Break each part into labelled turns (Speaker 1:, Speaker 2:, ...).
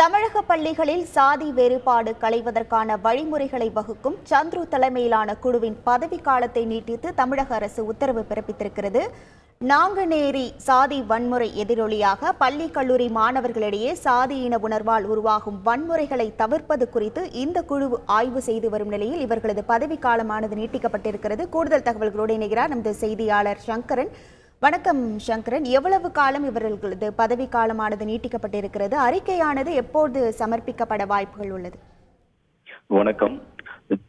Speaker 1: தமிழக பள்ளிகளில் சாதி வேறுபாடு களைவதற்கான வழிமுறைகளை வகுக்கும் சந்துரு தலைமையிலான குழுவின் பதவிக்காலத்தை நீட்டித்து தமிழக அரசு உத்தரவு பிறப்பித்திருக்கிறது. நாங்குநேரி சாதி வன்முறை எதிரொலியாக பள்ளி கல்லூரி மாணவர்களிடையே சாதி இன உணர்வால் உருவாகும் வன்முறைகளை தவிர்ப்பது குறித்து இந்த குழு ஆய்வு செய்து வரும் நிலையில் இவர்களது பதவிக்காலமானது நீட்டிக்கப்பட்டிருக்கிறது. கூடுதல் தகவல்களோடு இணைகிறார் நமது செய்தியாளர் சங்கரன். வணக்கம் சங்கரன், எவ்வளவு காலம் இவர்களது பதவி காலமானது நீட்டிக்கப்பட்டிருக்கிறது? அறிக்கையானது எப்போது சமர்ப்பிக்கப்பட வாய்ப்புகள் உள்ளது?
Speaker 2: வணக்கம்.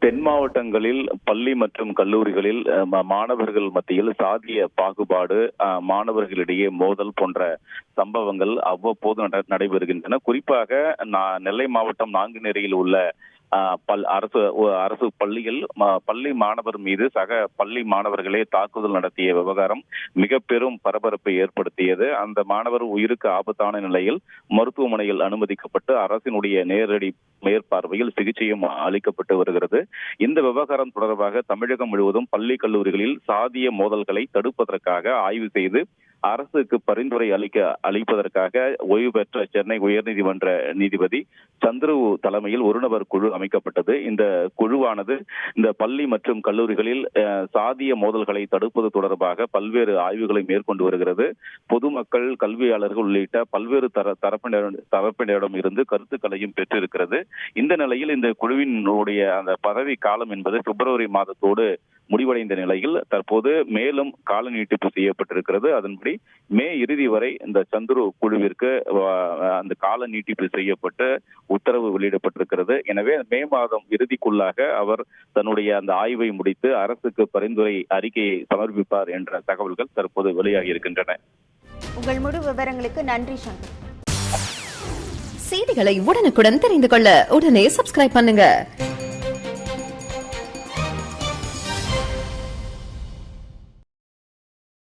Speaker 2: தென் மாவட்டங்களில் பள்ளி மற்றும் கல்லூரிகளில் மாணவர்கள் மத்தியில் சாதிய பாகுபாடு, மாணவர்களிடையே மோதல் போன்ற சம்பவங்கள் அவ்வப்போது நடைபெறுகின்றன. குறிப்பாக நெல்லை மாவட்டம் நாங்குநேரியில் உள்ள அரசு பள்ளியில் பள்ளி மாணவர் மீது சக பள்ளி மாணவர்களே தாக்குதல் நடத்திய விவகாரம் மிக பெரும் பரபரப்பை ஏற்படுத்தியது. அந்த மாணவர் உயிருக்கு ஆபத்தான நிலையில் மருத்துவமனையில் அனுமதிக்கப்பட்டு அரசினுடைய நேரடி மேற்பார்வையில் சிகிச்சையும் அளிக்கப்பட்டு வருகிறது. இந்த விவகாரம் தொடர்பாக தமிழகம் முழுவதும் பள்ளி கல்லூரிகளில் சாதிய மோதல்களை தடுப்பதற்காக ஆய்வு செய்து அரசுக்கு பரிந்துரை அளிப்பதற்காக ஓய்வு பெற்ற சென்னை உயர்நீதிமன்ற நீதிபதி சந்துரு தலைமையில் ஒரு நபர் குழு அமைக்கப்பட்டது. இந்த குழுவானது இந்த பள்ளி மற்றும் கல்லூரிகளில் சாதிய மோதல்களை தடுப்பது தொடர்பாக பல்வேறு ஆய்வுகளை மேற்கொண்டு வருகிறது. பொதுமக்கள், கல்வியாளர்கள் உள்ளிட்ட பல்வேறு தரப்பினரிடம் இருந்து கருத்துக்களையும் பெற்றிருக்கிறது. இந்த நிலையில் இந்த குழுவினுடைய அந்த பதவி காலம் என்பது பிப்ரவரி மாதத்தோடு முடிவடைந்த நிலையில் தற்போது மேலும் கால நீட்டிப்பு செய்யப்பட்டிருக்கிறது. அதன்படி மே இறுதி வரை இந்த சந்துரு குழுவிற்கு அந்த கால நீட்டிப்பு செய்யப்பட்டு உத்தரவு வெளியிடப்பட்டிருக்கிறது. எனவே மே மாதம் இறுதிக்குள்ளாக அவர் தன்னுடைய அந்த ஆய்வை முடித்து அரசுக்கு பரிந்துரை அறிக்கையை சமர்ப்பிப்பார் என்ற தகவல்கள் தற்போது வெளியாகி இருக்கின்றன.
Speaker 1: உங்கள் முழு விவரங்களுக்கு நன்றி சங்கர்.
Speaker 3: செய்திகளை உடனுக்குடன் தெரிந்து கொள்ள உடனே சப்ஸ்கிரைப் பண்ணுங்க.